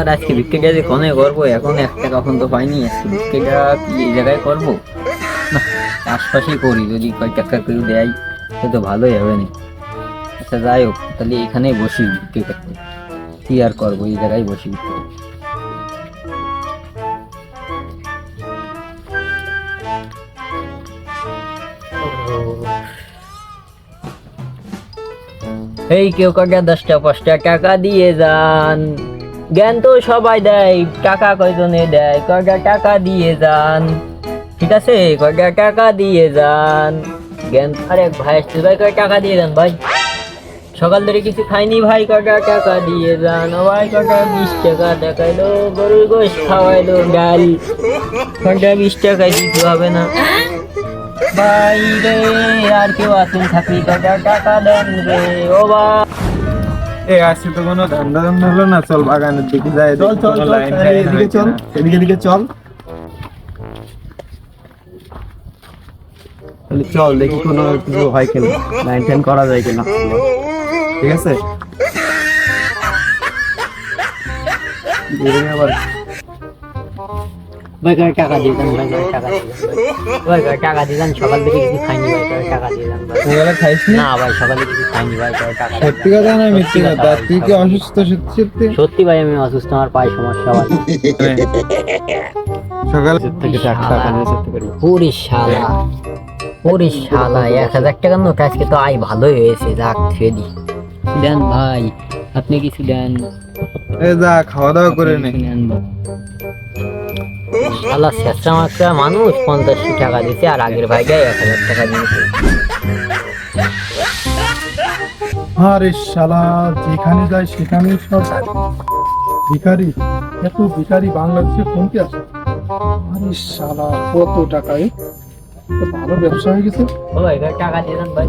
আর আজকে ভিক্ষেটা যে কনে করবো, এখন একটা কখন তো পাইনি। আজকে ভিক্ষেটা কি এই জায়গায় করবো না, আশপাশেই করি। যদি কয় টাকা কেউ দেয় সে তো ভালোই হবে না। আচ্ছা যাই হোক, তাহলে এখানেই বসি ভিক্ষে করতে। কি আর করবো, এই জায়গায় বসি ভিক্ষে। এই কেউ কাকা 10টা 5টা টাকা দিয়ে যান। জ্ঞান তো সবাই দেয়, টাকা কয়জনে দেয়? কয়টা টাকা দিয়ে যান, ঠিক আছে? কয়টা টাকা দিয়ে যান। জ্ঞান আরে ভাই আসছে ভাই, কয় টাকা দিয়ে যান ভাই। সকাল ধরে কিছু খাইনি ভাই, কয়টা টাকা দিয়ে যান। ও ভাই কয়টা 20 টাকা দেখাইলো, গরুর গোশ খাওয়াইলো, ডাল কয়টা 20 টাকায় দিতে হবে না ভাই রে। আর কেউ আসেন থাকলে কয়টা টাকা দেন রে ও ভাই। আজকে তো কোনো ধান্দা হলো না। চল বাগানের দিকে যাই। চল চল চল, এদিকে চল, এদিকে চল। চল দেখি কোনো কিছু হয় কিনা, লাইন টাইন করা যায় কিনা। ঠিক আছে, আবার ভাই কয় টাকা দিয়ে যান, ভাই কয় টাকা দিয়ে যান, ভাই কয় টাকা দিয়ে যান। সকাল থেকে কিছু খাইনি ভাই, কয় টাকা দিয়ে যান ভাই। তুই খাইস না ভাই, সকালে কিছু খাইনি ভাই, কয় টাকা দিয়ে সত্যি যান। কথা না মিথ্যে কথা? তুই কি অসুস্থ? সত্যি সত্যি সত্যি ভাই আমি অসুস্থ, আমার পায়ে সমস্যা ভাই। সকালে থেকে টাকা নিয়ে যেতে পারি। ওরে শালা, ওরে শালা, 1000 টাকার নোট। আজকে তো আয় ভালোই হয়েছে, যাক ছেড়ে দি। দেন ভাই, আপনি কিছু দেন। যা খাওয়া দাওয়া করে নে। নেন ভাই। শালা শেষরা মাত্রা মানুষ 50 টাকা দিছে, আর আগের ভাইটাই 1000 টাকা দিয়েছে। আরে শালা, যেখানে যায় সেখানে সব ভিখারি। এত ভিখারি বাংলাদেশে কোনটি আছে? আরে শালা, কত টাকায় তো ভালো ব্যবসা হয়ে গেছে। ও ভাই কয় টাকা দিয়ে দেন ভাই,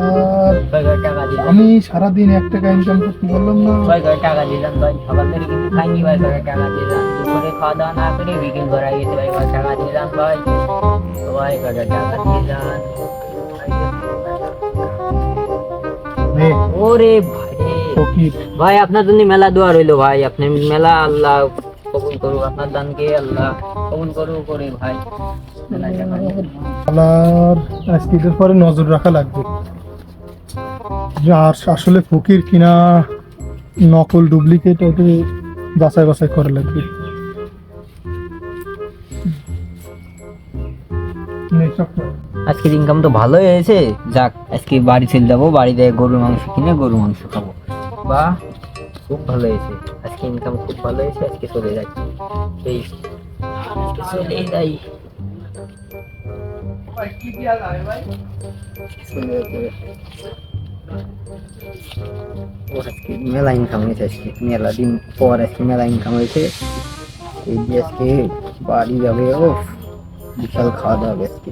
আর ভাই কয় টাকা দিয়ে দেন। আমি সারাদিন 1 টাকা ইনকাম করতে পারলাম না। ভাই কয় টাকা দিয়ে দেন ভাই। সকাল থেকে কিছু খাইনি ভাই, কয় টাকা দিয়ে দেন। দুপুরে খাওয়া দাওয়া না করে বিকেল করাই গেছে ভাই, কয় টাকা দিয়ে দেন ভাই। তো ভাই কয় টাকা দিয়ে দেন। নে, ওরে ভাই রে। ফকির। ভাই আপনার জন্য মেলা দোয়া রইলো ভাই, আপনি মেলা আল্লাহ কবুল করুক, আপনার দানকে আল্লাহ কবুল করুক করে ভাই। মেলা টাকা দিয়ে। শালার আজকে এদের পরে নজর রাখা লাগবে যে আর আসলে ফকির কিনা নকল ডুপ্লিকেট, ওটা বাছাই বাছাই করা লাগবে। নে, সব কর। আজকের ইনকাম তো ভালোই হয়েছে। যাক, আজকে বাড়ি চলে যাবো, বাড়িতে গরুর মাংস কিনে গরুর মাংস খাবো। বাহ, খুব ভালো হয়েছে আজকে, ইনকাম খুব ভালো হয়েছে। আজকে চলে যাই, এই আজকে চলে যাই। ও আজকে মেলা ইনকাম হয়েছে, আজকে মেলা দিন পর আজকে মেলা ইনকাম হয়েছে। এই যে আজকে বাড়ি যাবে, ও বিশাল খাওয়া দাওয়া হবে আজকে।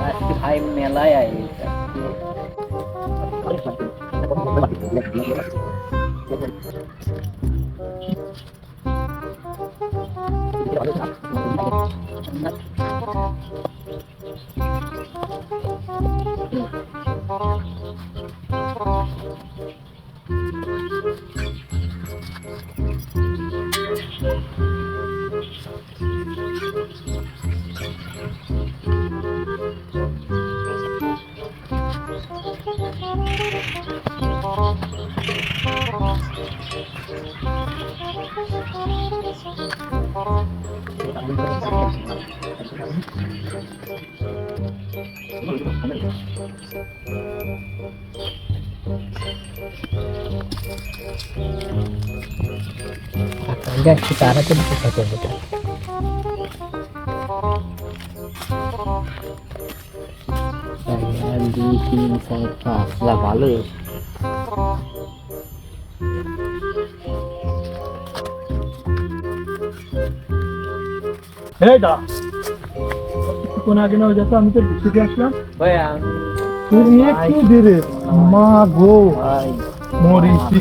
আজকে ভাই মেলায় আইছে। একটু তাড়াতাড়ি খেতে হবে। 1 2 3 4 5, যা ভালো। এই দা, কিছুক্ষণ আগে না হয়ে যাচ্ছে, আমি তো শিখে আসলাম। ভাই তুমি একটু ধীরে মা গো ভাই মরিছি